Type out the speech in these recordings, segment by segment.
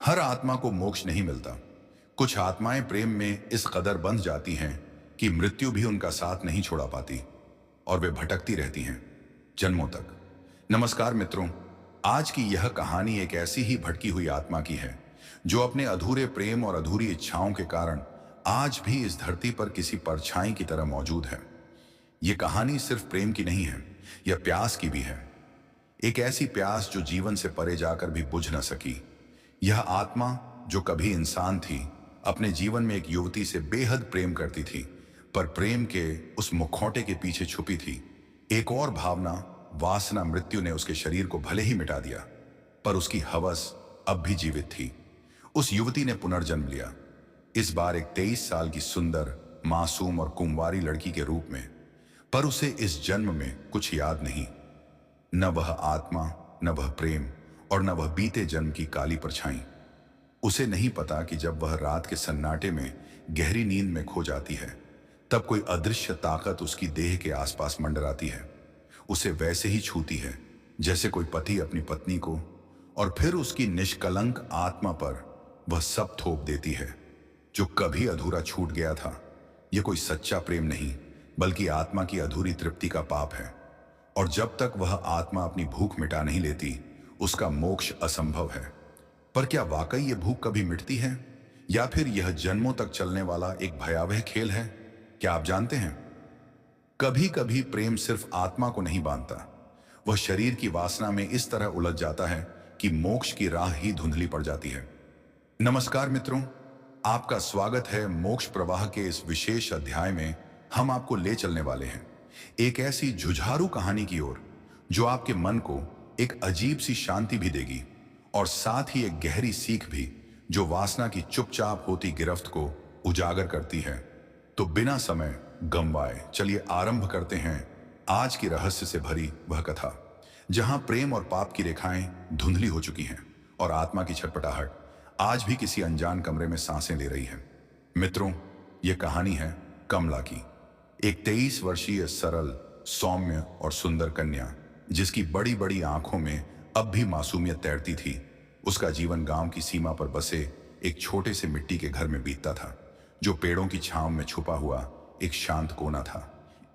हर आत्मा को मोक्ष नहीं मिलता। कुछ आत्माएं प्रेम में इस कदर बंध जाती हैं कि मृत्यु भी उनका साथ नहीं छोड़ा पाती और वे भटकती रहती हैं जन्मों तक। नमस्कार मित्रों, आज की यह कहानी एक ऐसी ही भटकी हुई आत्मा की है जो अपने अधूरे प्रेम और अधूरी इच्छाओं के कारण आज भी इस धरती पर किसी परछाई की तरह मौजूद है। यह कहानी सिर्फ प्रेम की नहीं है, यह प्यास की भी है। एक ऐसी प्यास जो जीवन से परे जाकर भी बुझ न सकी। यह आत्मा जो कभी इंसान थी, अपने जीवन में एक युवती से बेहद प्रेम करती थी, पर प्रेम के उस मुखौटे के पीछे छुपी थी एक और भावना, वासना। मृत्यु ने उसके शरीर को भले ही मिटा दिया, पर उसकी हवस अब भी जीवित थी। उस युवती ने पुनर्जन्म लिया, इस बार एक 23 साल की सुंदर, मासूम और कुंवारी लड़की के रूप में। पर उसे इस जन्म में कुछ याद नहीं, न वह आत्मा, न वह प्रेम और न वह बीते जन्म की काली परछाई। उसे नहीं पता कि जब वह रात के सन्नाटे में गहरी नींद में खो जाती है, तब कोई अदृश्य ताकत उसकी देह के आसपास मंडराती है। उसे वैसे ही छूती है जैसे कोई पति अपनी पत्नी को, और फिर उसकी निष्कलंक आत्मा पर वह सब थोप देती है जो कभी अधूरा छूट गया था। यह कोई सच्चा प्रेम नहीं, बल्कि आत्मा की अधूरी तृप्ति का पाप है। और जब तक वह आत्मा अपनी भूख मिटा नहीं लेती, उसका मोक्ष असंभव है। पर क्या वाकई ये भूख कभी मिटती है, या फिर यह जन्मों तक चलने वाला एक भयावह खेल है? क्या आप जानते हैं, कभी कभी प्रेम सिर्फ आत्मा को नहीं बांधता, वह शरीर की वासना में इस तरह उलझ जाता है कि मोक्ष की राह ही धुंधली पड़ जाती है। नमस्कार मित्रों, आपका स्वागत है मोक्ष प्रवाह के इस विशेष अध्याय में। हम आपको ले चलने वाले हैं एक ऐसी जुझारू कहानी की ओर जो आपके मन को एक अजीब सी शांति भी देगी, और साथ ही एक गहरी सीख भी, जो वासना की चुपचाप होती गिरफ्त को उजागर करती है। तो बिना समय गंवाए चलिए आरंभ करते हैं आज की रहस्य से भरी वह कथा, जहां प्रेम और पाप की रेखाएं धुंधली हो चुकी हैं और आत्मा की छटपटाहट आज भी किसी अनजान कमरे में सांसें ले रही है। मित्रों, यह कहानी है कमला की, एक 23 वर्षीय सरल, सौम्य और सुंदर कन्या, जिसकी बड़ी बड़ी आंखों में अब भी मासूमियत तैरती थी। उसका जीवन गांव की सीमा पर बसे एक छोटे से मिट्टी के घर में बीतता था, जो पेड़ों की छांव में छुपा हुआ एक शांत कोना था।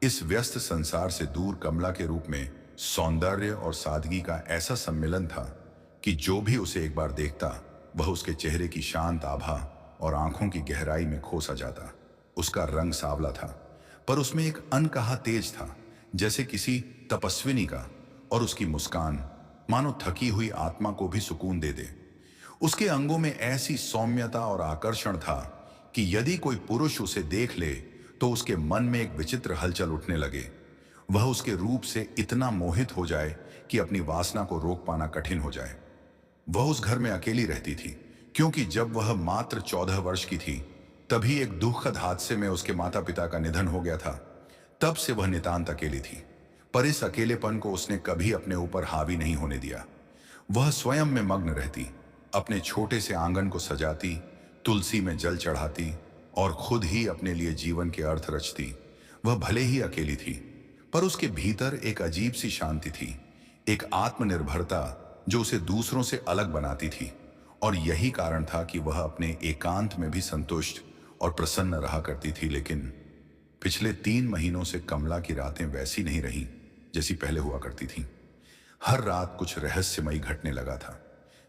इस व्यस्त संसार से दूर कमला के रूप में सौंदर्य और सादगी का ऐसा सम्मिलन था कि जो भी उसे एक बार देखता, वह उसके चेहरे की शांत आभा और आंखों की गहराई में खो सा जाता। उसका रंग सावला था, पर उसमें एक अनकहा तेज था, जैसे किसी तपस्विनी का, और उसकी मुस्कान मानो थकी हुई आत्मा को भी सुकून दे दे। उसके अंगों में ऐसी सौम्यता और आकर्षण था कि यदि कोई पुरुष उसे देख ले तो उसके मन में एक विचित्र हलचल उठने लगे। वह उसके रूप से इतना मोहित हो जाए कि अपनी वासना को रोक पाना कठिन हो जाए। वह उस घर में अकेली रहती थी, क्योंकि जब वह मात्र 14 वर्ष की थी, तभी एक दुखद हादसे में उसके माता पिता का निधन हो गया था। तब से वह नितांत अकेली थी, पर इस अकेलेपन को उसने कभी अपने ऊपर हावी नहीं होने दिया। वह स्वयं में मग्न रहती, अपने छोटे से आंगन को सजाती, तुलसी में जल चढ़ाती और खुद ही अपने लिए जीवन के अर्थ रचती। वह भले ही अकेली थी, पर उसके भीतर एक अजीब सी शांति थी, एक आत्मनिर्भरता जो उसे दूसरों से अलग बनाती थी। और यही कारण था कि वह अपने एकांत में भी संतुष्ट और प्रसन्न रहा करती थी। लेकिन पिछले 3 महीनों से कमला की रातें वैसी नहीं रहीं जैसी पहले हुआ करती थीं। हर रात कुछ रहस्यमयी घटने लगा था,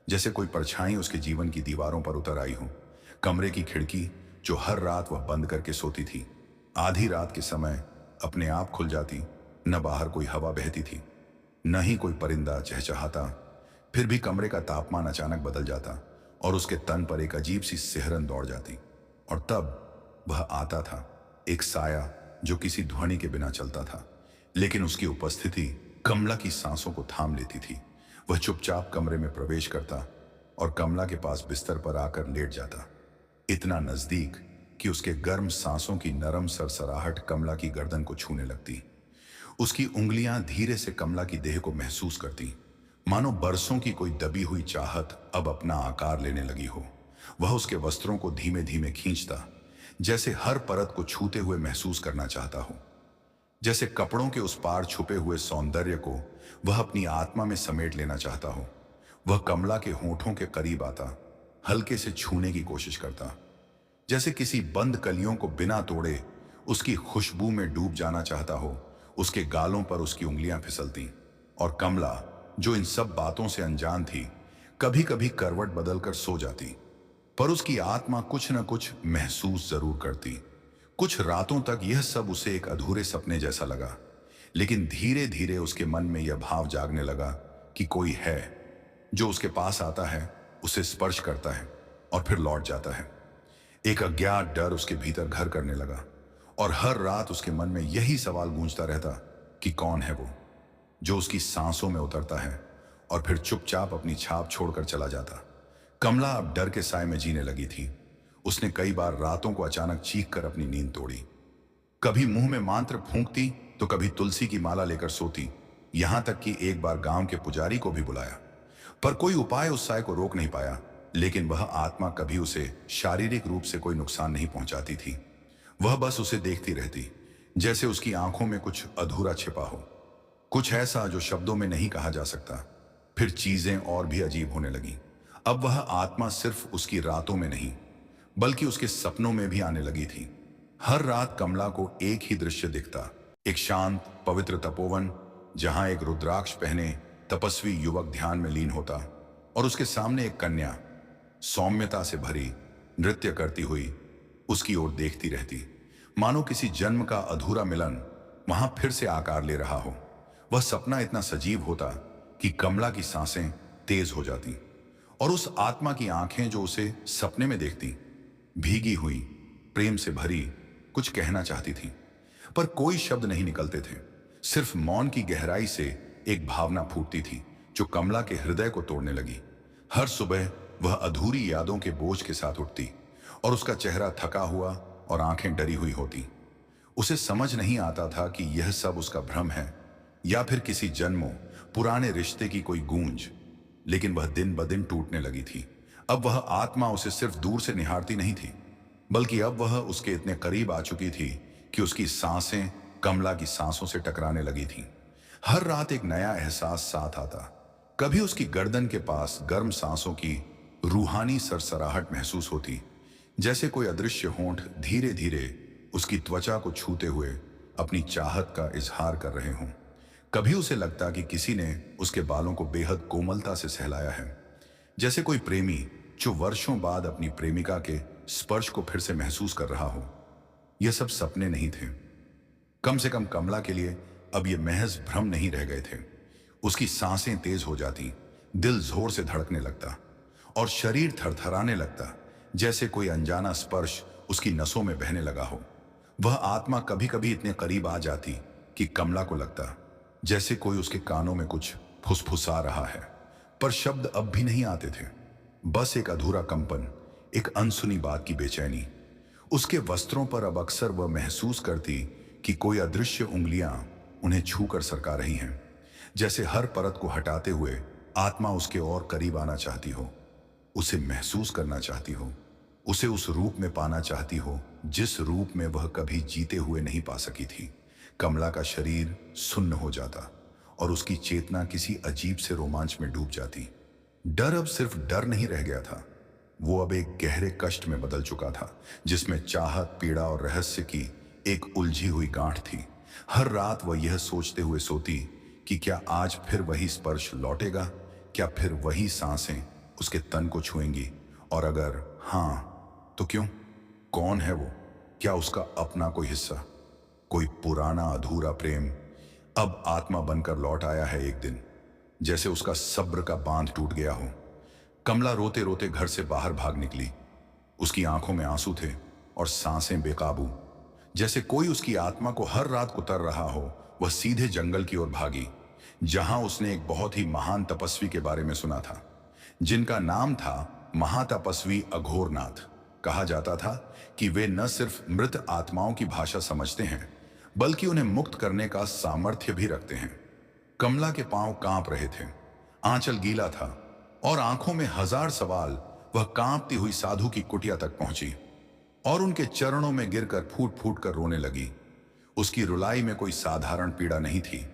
जैसे कोई परछाई उसके जीवन की दीवारों पर उतर आई हो। कमरे की खिड़की जो हर रात वह बंद करके सोती थी, आधी रात के समय अपने आप खुल जाती। न बाहर कोई हवा बहती थी, न ही कोई परिंदा चहचहाता। फिर भी कमरे का तापमान अचानक बदल जाता और उसके तन पर एक अजीब सी सिहरन दौड़ जाती। और तब वह आता था, एक साया जो किसी ध्वनि के बिना चलता था, लेकिन उसकी उपस्थिति कमला की सांसों को थाम लेती थी। वह चुपचाप कमरे में प्रवेश करता और कमला के पास बिस्तर पर आकर लेट जाता, इतना नजदीक कि उसके गर्म सांसों की नरम सरसराहट कमला की गर्दन को छूने लगती। उसकी उंगलियां धीरे से कमला की देह को महसूस करती, मानो बरसों की कोई दबी हुई चाहत अब अपना आकार लेने लगी हो। वह उसके वस्त्रों को धीमे धीमे खींचता, जैसे हर परत को छूते हुए महसूस करना चाहता हो, जैसे कपड़ों के उस पार छुपे हुए सौंदर्य को वह अपनी आत्मा में समेट लेना चाहता हो। वह कमला के होठों के करीब आता हल्के से छूने की कोशिश करता, जैसे किसी बंद कलियों को बिना तोड़े उसकी खुशबू में डूब जाना चाहता हो। उसके गालों पर उसकी उंगलियां फिसलती और कमला, जो इन सब बातों से अनजान थी, कभी कभी करवट बदलकर सो जाती। पर उसकी आत्मा कुछ न कुछ महसूस जरूर करती। कुछ रातों तक यह सब उसे एक अधूरे सपने जैसा लगा, लेकिन धीरे धीरे उसके मन में यह भाव जागने लगा कि कोई है जो उसके पास आता है, उसे स्पर्श करता है और फिर लौट जाता है। एक अज्ञात डर उसके भीतर घर करने लगा और हर रात उसके मन में यही सवाल गूंजता रहता कि कौन है वो जो उसकी सांसों में उतरता है और फिर चुपचाप अपनी छाप छोड़कर चला जाता। कमला अब डर के साए में जीने लगी थी। उसने कई बार रातों को अचानक चीख कर अपनी नींद तोड़ी। कभी मुंह में मंत्र फूंकती तो कभी तुलसी की माला लेकर सोती। यहां तक कि एक बार गांव के पुजारी को भी बुलाया, पर कोई उपाय उस साय को रोक नहीं पाया। लेकिन वह आत्मा कभी उसे शारीरिक रूप से कोई नुकसान नहीं पहुंचाती थी। वह बस उसे देखती रहती, जैसे उसकी आंखों में कुछ अधूरा छिपा हो, कुछ ऐसा जो शब्दों में नहीं कहा जा सकता। फिर चीजें और भी अजीब होने लगीं। अब वह आत्मा सिर्फ उसकी रातों में नहीं, बल्कि उसके सपनों में भी आने लगी थी। हर रात कमला को एक ही दृश्य दिखता, एक शांत पवित्र तपोवन जहां एक रुद्राक्ष पहने तपस्वी युवक ध्यान में लीन होता और उसके सामने एक कन्या सौम्यता से भरी नृत्य करती हुई उसकी ओर देखती रहती, मानो किसी जन्म का अधूरा मिलन वहां फिर से आकार ले रहा हो। वह सपना इतना सजीव होता कि कमला की सांसें तेज हो जाती और उस आत्मा की आंखें जो उसे सपने में देखती, भीगी हुई, प्रेम से भरी, कुछ कहना चाहती थी, पर कोई शब्द नहीं निकलते थे। सिर्फ मौन की गहराई से एक भावना फूटती थी जो कमला के हृदय को तोड़ने लगी। हर सुबह वह अधूरी यादों के बोझ के साथ उठती और उसका चेहरा थका हुआ और आंखें डरी हुई होती। उसे समझ नहीं आता था कि यह सब उसका भ्रम है या फिर किसी जन्मों पुराने रिश्ते की कोई गूंज। लेकिन वह दिन ब दिन टूटने लगी थी। अब वह आत्मा उसे सिर्फ दूर से निहारती नहीं थी, बल्कि अब वह उसके इतने करीब आ चुकी थी कि उसकी सांसें कमला की सांसों से टकराने लगी थीं। हर रात एक नया एहसास साथ आता। कभी उसकी गर्दन के पास गर्म सांसों की रूहानी सरसराहट महसूस होती, जैसे कोई अदृश्य होंठ धीरे धीरे उसकी त्वचा को छूते हुए अपनी चाहत का इजहार कर रहे हों। कभी उसे लगता कि किसी ने उसके बालों को बेहद कोमलता से सहलाया है, जैसे कोई प्रेमी जो वर्षों बाद अपनी प्रेमिका के स्पर्श को फिर से महसूस कर रहा हो। यह सब सपने नहीं थे। कम से कम कमला के लिए अब ये महज भ्रम नहीं रह गए थे। उसकी सांसें तेज हो जाती, दिल जोर से धड़कने लगता और शरीर थरथराने लगता, जैसे कोई अनजाना स्पर्श उसकी नसों में बहने लगा हो। वह आत्मा कभी कभी इतने करीब आ जाती कि कमला को लगता जैसे कोई उसके कानों में कुछ फुसफुसा रहा है, पर शब्द अब भी नहीं आते थे। बस एक अधूरा कंपन, एक अनसुनी बात की बेचैनी। उसके वस्त्रों पर अब अक्सर वह महसूस करती कि कोई अदृश्य उंगलियां उन्हें छू कर सरका रही हैं, जैसे हर परत को हटाते हुए आत्मा उसके और करीब आना चाहती हो, उसे महसूस करना चाहती हो, उसे उस रूप में पाना चाहती हो जिस रूप में वह कभी जीते हुए नहीं पा सकी थी। कमला का शरीर सुन्न हो जाता और उसकी चेतना किसी अजीब से रोमांच में डूब जाती। डर अब सिर्फ डर नहीं रह गया था, वो अब एक गहरे कष्ट में बदल चुका था, जिसमें चाहत, पीड़ा और रहस्य की एक उलझी हुई गांठ थी। हर रात वह यह सोचते हुए सोती कि क्या आज फिर वही स्पर्श लौटेगा, क्या फिर वही सांसें उसके तन को छुएंगी, और अगर हाँ तो क्यों? कौन है वो? क्या उसका अपना कोई हिस्सा, कोई पुराना अधूरा प्रेम अब आत्मा बनकर लौट आया है एक दिन, जैसे उसका सब्र का बांध टूट गया हो। कमला रोते रोते घर से बाहर भाग निकली। उसकी आंखों में आंसू थे और सांसें बेकाबू, जैसे कोई उसकी आत्मा को हर रात कुतर रहा हो। वह सीधे जंगल की ओर भागी, जहां उसने एक बहुत ही महान तपस्वी के बारे में सुना था, जिनका नाम था महातपस्वी अघोरनाथ। कहा जाता था कि वे न सिर्फ मृत आत्माओं की भाषा समझते हैं, बल्कि उन्हें मुक्त करने का सामर्थ्य भी रखते हैं। कमला के पांव कांप रहे थे, आंचल गीला था और आंखों में हजार सवाल। वह कांपती हुई साधु की कुटिया तक पहुंची और उनके चरणों में गिरकर फूट फूट कर रोने लगी। उसकी रुलाई में कोई साधारण पीड़ा नहीं थी,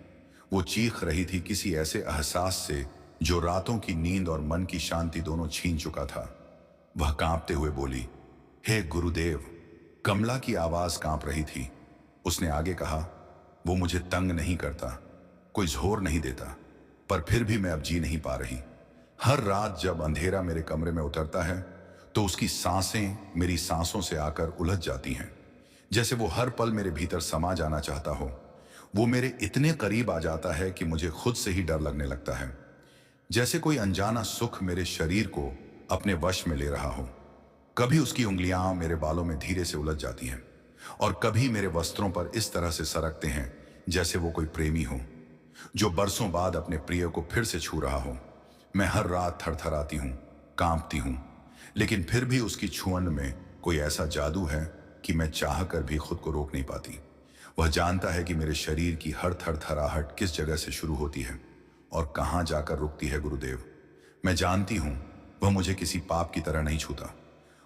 वो चीख रही थी किसी ऐसे एहसास से जो रातों की नींद और मन की शांति दोनों छीन चुका था। वह कांपते हुए बोली, हे गुरुदेव। कमला की आवाज कांप रही थी। उसने आगे कहा, वो मुझे तंग नहीं करता, कोई जोर नहीं देता, पर फिर भी मैं अब जी नहीं पा रही। हर रात जब अंधेरा मेरे कमरे में उतरता है तो उसकी सांसें मेरी सांसों से आकर उलझ जाती हैं, जैसे वो हर पल मेरे भीतर समा जाना चाहता हो। वो मेरे इतने करीब आ जाता है कि मुझे खुद से ही डर लगने लगता है, जैसे कोई अनजाना सुख मेरे शरीर को अपने वश में ले रहा हो। कभी उसकी उंगलियां मेरे बालों में धीरे से उलझ जाती हैं और कभी मेरे वस्त्रों पर इस तरह से सरकते हैं जैसे वो कोई प्रेमी हो जो बरसों बाद अपने प्रिय को फिर से छू रहा हो। मैं हर रात थरथराती हूँ, कांपती हूँ, लेकिन फिर भी उसकी छुअन में कोई ऐसा जादू है कि मैं चाह कर भी खुद को रोक नहीं पाती। वह जानता है कि मेरे शरीर की हर थरथराहट किस जगह से शुरू होती है और कहाँ जाकर रुकती है। गुरुदेव, मैं जानती हूँ वह मुझे किसी पाप की तरह नहीं छूता।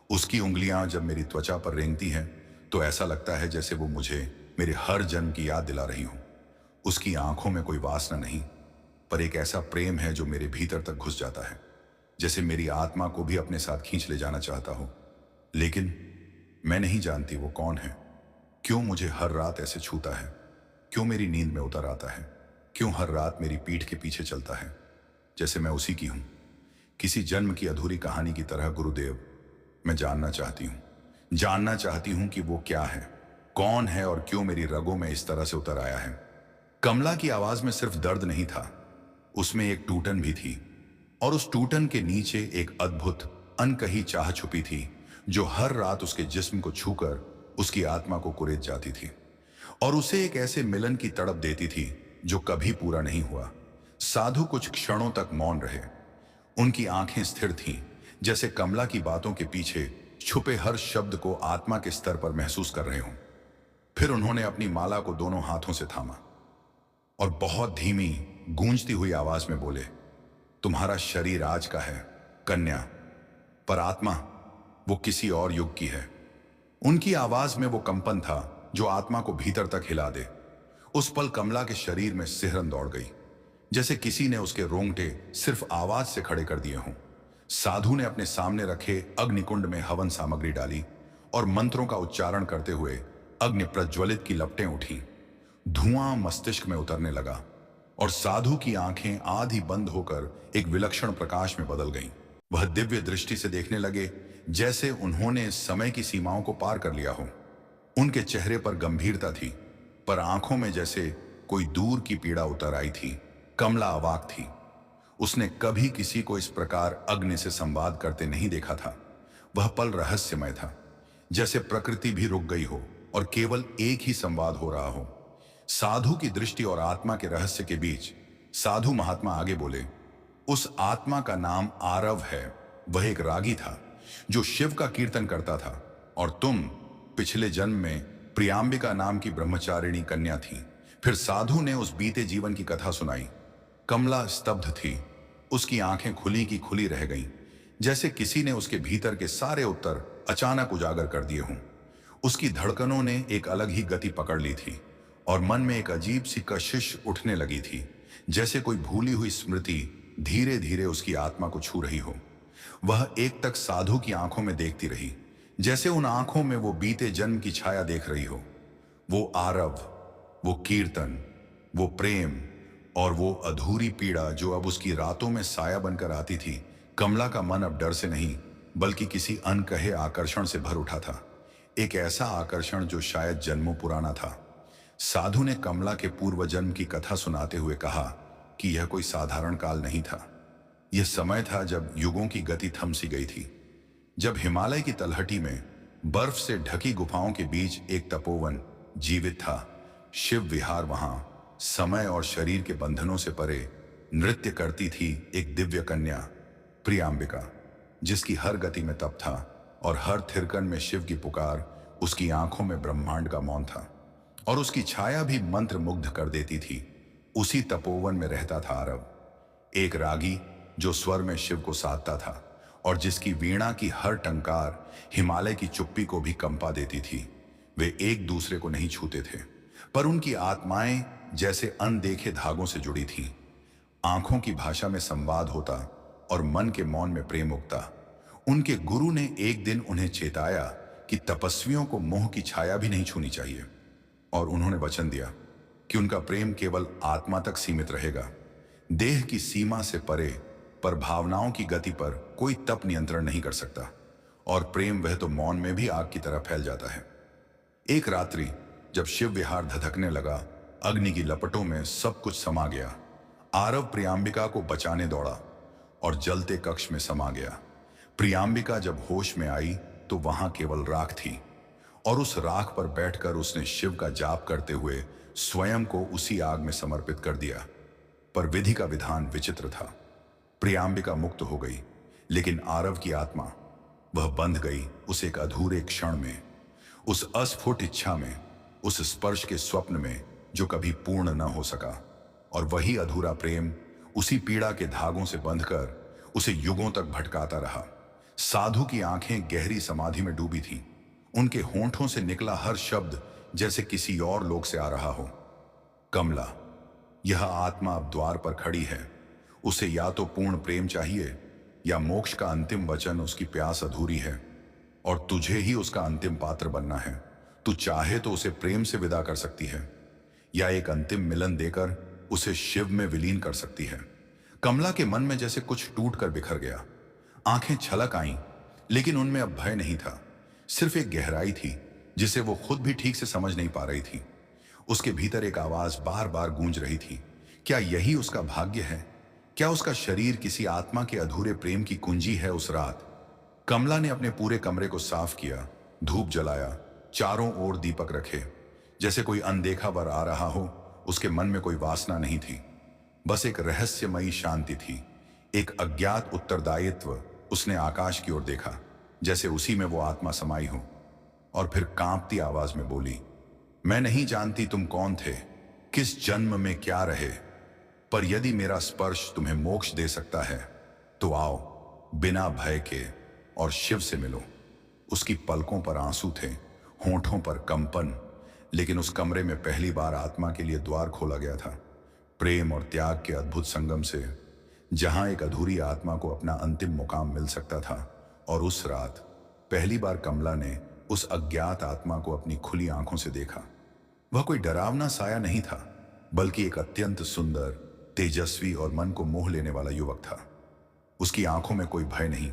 उसकी उंगलियां जब मेरी त्वचा पर रेंगती हैं तो ऐसा लगता है जैसे वो मुझे मेरे हर जन्म की याद दिला रही हो। उसकी आंखों में कोई वासना नहीं, पर एक ऐसा प्रेम है जो मेरे भीतर तक घुस जाता है, जैसे मेरी आत्मा को भी अपने साथ खींच ले जाना चाहता हो। लेकिन मैं नहीं जानती वो कौन है, क्यों मुझे हर रात ऐसे छूता है, क्यों मेरी नींद में उतर आता है, क्यों हर रात मेरी पीठ के पीछे चलता है जैसे मैं उसी की हूं, किसी जन्म की अधूरी कहानी की तरह। गुरुदेव, मैं जानना चाहती हूं कि वो क्या है, कौन है और क्यों मेरी रगों में इस तरह से उतर आया है। कमला की आवाज में सिर्फ दर्द नहीं था, उसमें एक टूटन भी थी, और उस टूटन के नीचे एक अद्भुत अनकही चाह छुपी थी जो हर रात उसके जिस्म को छूकर उसकी आत्मा को कुरेद जाती थी और उसे एक ऐसे मिलन की तड़प देती थी जो कभी पूरा नहीं हुआ। साधु कुछ क्षणों तक मौन रहे। उनकी आंखें स्थिर थीं, जैसे कमला की बातों के पीछे छुपे हर शब्द को आत्मा के स्तर पर महसूस कर रहे हों। फिर उन्होंने अपनी माला को दोनों हाथों से थामा और बहुत धीमी गूंजती हुई आवाज में बोले, तुम्हारा शरीर आज का है कन्या, पर आत्मा वो किसी और युग की है। उनकी आवाज में वो कंपन था जो आत्मा को भीतर तक हिला दे। उस पल कमला के शरीर में सिहरन दौड़ गई, जैसे किसी ने उसके रोंगटे सिर्फ आवाज से खड़े कर दिए हों। साधु ने अपने सामने रखे अग्निकुंड में हवन सामग्री डाली और मंत्रों का उच्चारण करते हुए अग्नि प्रज्वलित की लपटें उठी। धुआं मस्तिष्क में उतरने लगा और साधु की आंखें आधी बंद होकर एक विलक्षण प्रकाश में बदल गईं। वह दिव्य दृष्टि से देखने लगे जैसे उन्होंने समय की सीमाओं को पार कर लिया हो। उनके चेहरे पर गंभीरता थी, पर आंखों में जैसे कोई दूर की पीड़ा उतर आई थी। कमला अवाक थी। उसने कभी किसी को इस प्रकार अग्नि से संवाद करते नहीं देखा था। वह पल रहस्यमय था, जैसे प्रकृति भी रुक गई हो और केवल एक ही संवाद हो रहा हो। साधु की दृष्टि और आत्मा के रहस्य के बीच साधु महात्मा आगे बोले, उस आत्मा का नाम आरव है। वह एक रागी था जो शिव का कीर्तन करता था, और तुम पिछले जन्म में प्रियांबिका नाम की ब्रह्मचारिणी कन्या थी। फिर साधु ने उस बीते जीवन की कथा सुनाई। कमला स्तब्ध थी, उसकी आंखें खुली की खुली रह गईं, जैसे किसी ने उसके भीतर के सारे उत्तर अचानक उजागर कर दिए हों। उसकी धड़कनों ने एक अलग ही गति पकड़ ली थी और मन में एक अजीब सी कशिश उठने लगी थी, जैसे कोई भूली हुई स्मृति धीरे धीरे उसकी आत्मा को छू रही हो। वह एक तक साधु की आंखों में देखती रही, जैसे उन आंखों में वो बीते जन्म की छाया देख रही हो। वो आरव, वो कीर्तन, वो प्रेम और वो अधूरी पीड़ा जो अब उसकी रातों में साया बनकर आती थी। कमला का मन अब डर से नहीं बल्कि किसी अनकहे आकर्षण से भर उठा था, एक ऐसा आकर्षण जो शायद जन्मों पुराना था। साधु ने कमला के पूर्व जन्म की कथा सुनाते हुए कहा कि यह कोई साधारण काल नहीं था। यह समय था जब युगों की गति थम सी गई थी, जब हिमालय की तलहटी में बर्फ से ढकी गुफाओं के बीच एक तपोवन जीवित था। शिव विहार वहां समय और शरीर के बंधनों से परे नृत्य करती थी एक दिव्य कन्या, प्रियांबिका, जिसकी हर गति में तप था और हर थिरकन में शिव की पुकार। उसकी आंखों में ब्रह्मांड का मौन था और उसकी छाया भी मंत्र मुग्ध कर देती थी। उसी तपोवन में रहता था आरव, एक रागी जो स्वर में शिव को साधता था और जिसकी वीणा की हर टंकार हिमालय की चुप्पी को भी कंपा देती थी। वे एक दूसरे को नहीं छूते थे, पर उनकी आत्माएं जैसे अनदेखे धागों से जुड़ी थीं। आंखों की भाषा में संवाद होता और मन के मौन में प्रेम उगता। उनके गुरु ने एक दिन उन्हें चेताया कि तपस्वियों को मोह की छाया भी नहीं छूनी चाहिए, और उन्होंने वचन दिया कि उनका प्रेम केवल आत्मा तक सीमित रहेगा, देह की सीमा से परे। पर भावनाओं की गति पर कोई तप नियंत्रण नहीं कर सकता, और प्रेम वह तो मौन में भी आग की तरह फैल जाता है। एक रात्रि जब शिव विहार धधकने लगा, अग्नि की लपटों में सब कुछ समा गया। आरव प्रियांबिका को बचाने दौड़ा और जलते कक्ष में समा गया। प्रियांबिका जब होश में आई तो वहां केवल राख थी, और उस राख पर बैठकर उसने शिव का जाप करते हुए स्वयं को उसी आग में समर्पित कर दिया। पर विधि का विधान विचित्र था। प्रियांबिका मुक्त हो गई, लेकिन आरव की आत्मा वह बंध गई उस एक अधूरे क्षण में, उस अस्फुट इच्छा में, उस स्पर्श के स्वप्न में जो कभी पूर्ण न हो सका। और वही अधूरा प्रेम उसी पीड़ा के धागों से बंधकर उसे युगों तक भटकाता रहा। साधु की आंखें गहरी समाधि में डूबी थीं। उनके होंठों से निकला हर शब्द जैसे किसी और लोक से आ रहा हो। कमला, यह आत्मा अब द्वार पर खड़ी है। उसे या तो पूर्ण प्रेम चाहिए या मोक्ष का अंतिम वचन। उसकी प्यास अधूरी है और तुझे ही उसका अंतिम पात्र बनना है। तू चाहे तो उसे प्रेम से विदा कर सकती है, या एक अंतिम मिलन देकर उसे शिव में विलीन कर सकती है। कमला के मन में जैसे कुछ टूट कर बिखर गया। आंखें छलक आईं, लेकिन उनमें अब भय नहीं था, सिर्फ एक गहराई थी जिसे वो खुद भी ठीक से समझ नहीं पा रही थी। उसके भीतर एक आवाज बार बार गूंज रही थी, क्या यही उसका भाग्य है? क्या उसका शरीर किसी आत्मा के अधूरे प्रेम की कुंजी है? उस रात कमला ने अपने पूरे कमरे को साफ किया, धूप जलाया, चारों ओर दीपक रखे। जैसे कोई अनदेखा वर आ रहा हो, उसके मन में कोई वासना नहीं थी, बस एक रहस्यमयी शांति थी, एक अज्ञात उत्तरदायित्व। उसने आकाश की ओर देखा, जैसे उसी में वो आत्मा समाई हो, और फिर कांपती आवाज में बोली, मैं नहीं जानती तुम कौन थे, किस जन्म में क्या रहे, पर यदि मेरा स्पर्श तुम्हें मोक्ष दे सकता है तो आओ, बिना भय के, और शिव से मिलो। उसकी पलकों पर आंसू थे, होंठों पर कंपन, लेकिन उस कमरे में पहली बार आत्मा के लिए द्वार खोला गया था, प्रेम और त्याग के अद्भुत संगम से, जहां एक अधूरी आत्मा को अपना अंतिम मुकाम मिल सकता था। और उस रात पहली बार कमला ने उस अज्ञात आत्मा को अपनी खुली आंखों से देखा। वह कोई डरावना साया नहीं था, बल्कि एक अत्यंत सुंदर, तेजस्वी और मन को मोह लेने वाला युवक था। उसकी आंखों में कोई भय नहीं,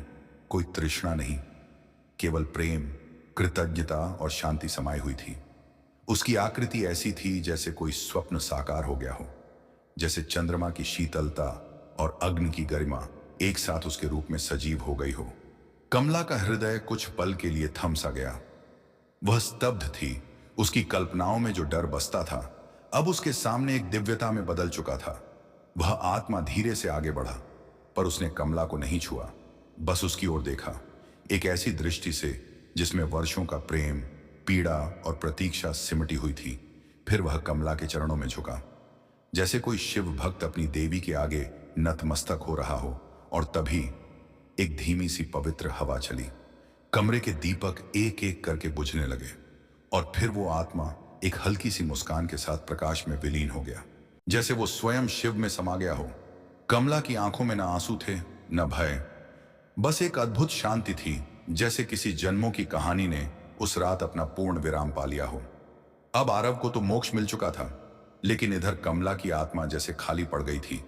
कोई तृष्णा नहीं, केवल प्रेम, कृतज्ञता और शांति समाई हुई थी। उसकी आकृति ऐसी थी जैसे कोई स्वप्न साकार हो गया हो, जैसे चंद्रमा की शीतलता और अग्नि की गरिमा एक साथ उसके रूप में सजीव हो गई हो। कमला का हृदय कुछ पल के लिए थम सा गया। वह स्तब्ध थी। उसकी कल्पनाओं में जो डर बसता था, अब उसके सामने एक दिव्यता में बदल चुका था। वह आत्मा धीरे से आगे बढ़ा, पर उसने कमला को नहीं छुआ, बस उसकी ओर देखा, एक ऐसी दृष्टि से जिसमें वर्षों का प्रेम, पीड़ा और प्रतीक्षा सिमटी हुई थी। फिर वह कमला के चरणों में झुका, जैसे कोई शिव भक्त अपनी देवी के आगे नतमस्तक हो रहा हो। और तभी एक धीमी सी पवित्र हवा चली, कमरे के दीपक एक एक करके बुझने लगे, और फिर वो आत्मा एक हल्की सी मुस्कान के साथ प्रकाश में विलीन हो गया, जैसे वो स्वयं शिव में समा गया हो। कमला की आंखों में न आंसू थे न भय, बस एक अद्भुत शांति थी, जैसे किसी जन्मों की कहानी ने उस रात अपना पूर्ण विराम पा लिया हो। अब आरव को तो मोक्ष मिल चुका था, लेकिन इधर कमला की आत्मा जैसे खाली पड़ गई थी।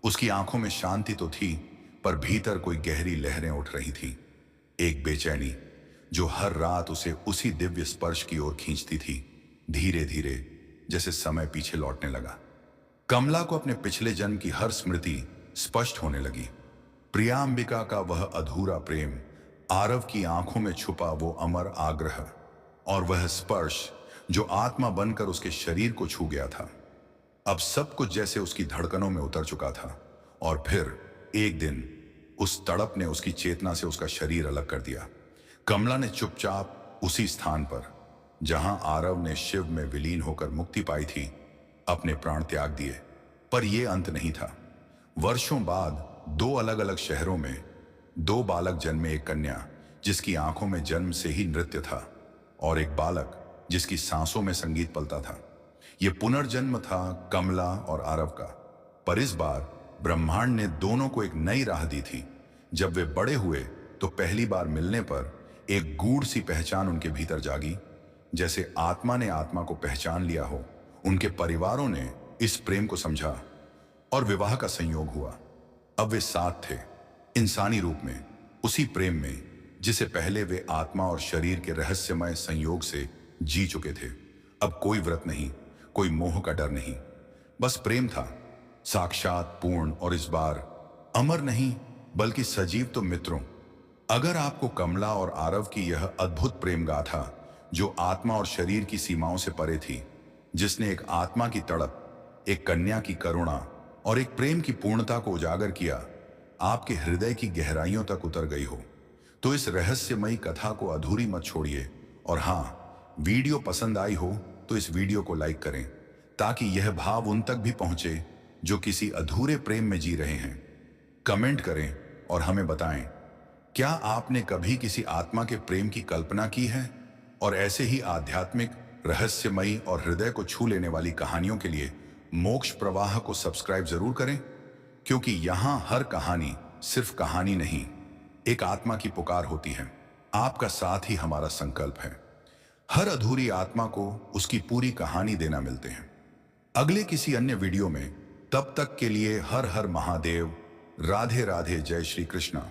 उसकी आंखों में शांति तो थी, पर भीतर कोई गहरी लहरें उठ रही थी, एक बेचैनी जो हर रात उसे उसी दिव्य स्पर्श की ओर खींचती थी। धीरे धीरे जैसे समय पीछे लौटने लगा, कमला को अपने पिछले जन्म की हर स्मृति स्पष्ट होने लगी। प्रियांबिका का वह अधूरा प्रेम, आरव की आंखों में छुपा वो अमर आग्रह, और वह स्पर्श जो आत्मा बनकर उसके शरीर को छू गया था। अब सब कुछ जैसे उसकी धड़कनों में उतर चुका था। और फिर एक दिन उस तड़प ने उसकी चेतना से उसका शरीर अलग कर दिया। कमला ने चुपचाप उसी स्थान पर जहां आरव ने शिव में विलीन होकर मुक्ति पाई थी, अपने प्राण त्याग दिए। पर यह अंत नहीं था। वर्षों बाद दो अलग अलग शहरों में दो बालक जन्मे, एक कन्या जिसकी आंखों में जन्म से ही नृत्य था, और एक बालक जिसकी सांसों में संगीत पलता था। यह पुनर्जन्म था कमला और आरव का, पर इस बार ब्रह्मांड ने दोनों को एक नई राह दी थी। जब वे बड़े हुए तो पहली बार मिलने पर एक गूढ़ सी पहचान उनके भीतर जागी, जैसे आत्मा ने आत्मा को पहचान लिया हो। उनके परिवारों ने इस प्रेम को समझा और विवाह का संयोग हुआ। अब वे साथ थे, इंसानी रूप में, उसी प्रेम में जिसे पहले वे आत्मा और शरीर के रहस्यमय संयोग से जी चुके थे। अब कोई व्रत नहीं, कोई मोह का डर नहीं, बस प्रेम था, साक्षात, पूर्ण और इस बार अमर नहीं बल्कि सजीव। तो मित्रों, अगर आपको कमला और आरव की यह अद्भुत प्रेम गाथा, जो आत्मा और शरीर की सीमाओं से परे थी, जिसने एक आत्मा की तड़प, एक कन्या की करुणा और एक प्रेम की पूर्णता को उजागर किया, आपके हृदय की गहराइयों तक उतर गई हो, तो इस रहस्यमयी कथा को अधूरी मत छोड़िए। और हाँ, वीडियो पसंद आई हो तो इस वीडियो को लाइक करें, ताकि यह भाव उन तक भी पहुंचे जो किसी अधूरे प्रेम में जी रहे हैं। कमेंट करें और हमें बताएं, क्या आपने कभी किसी आत्मा के प्रेम की कल्पना की है? और ऐसे ही आध्यात्मिक, रहस्यमयी और हृदय को छू लेने वाली कहानियों के लिए मोक्ष प्रवाह को सब्सक्राइब जरूर करें, क्योंकि यहां हर कहानी सिर्फ कहानी नहीं, एक आत्मा की पुकार होती है। आपका साथ ही हमारा संकल्प है। हर अधूरी आत्मा को उसकी पूरी कहानी देना मिलते हैं। अगले किसी अन्य वीडियो में, तब तक के लिए हर हर महादेव, राधे राधे, जय श्री कृष्णा।